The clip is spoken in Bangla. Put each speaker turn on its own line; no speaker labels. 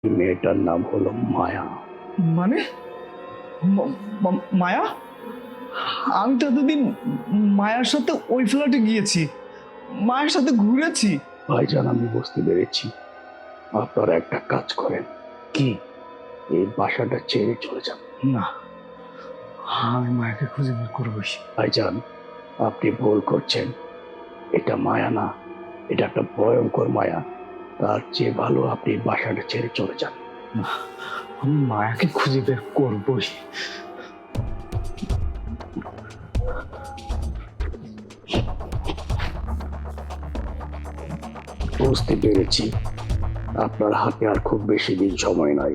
এই মেয়েটার নাম হলো মায়া।
মানে মায়া? আমি তো এতদিন মায়ার সাথে ওই ফ্ল্যাটে গিয়েছি, মায়ের সাথে ঘুরেছি।
ভাইজান, আমি বুঝতে পেরেছি। আপনারা একটা কাজ করেন, কি এই বাসাটা ছেড়ে চলে যান।
না, আমি মায়াকে খুঁজে বের করবোই।
ভাইজান, আপনি ভুল করছেন। এটা মায়া না, এটা একটা ভয়ঙ্কর মায়া। তার চেয়ে ভালো আপনি বাসাটা ছেড়ে চলে যান।
না, আমি মায়াকে খুঁজে বের করবোই।
বুঝতে পেরেছি, আপনার হাতে আর খুব বেশি দিন সময় নাই।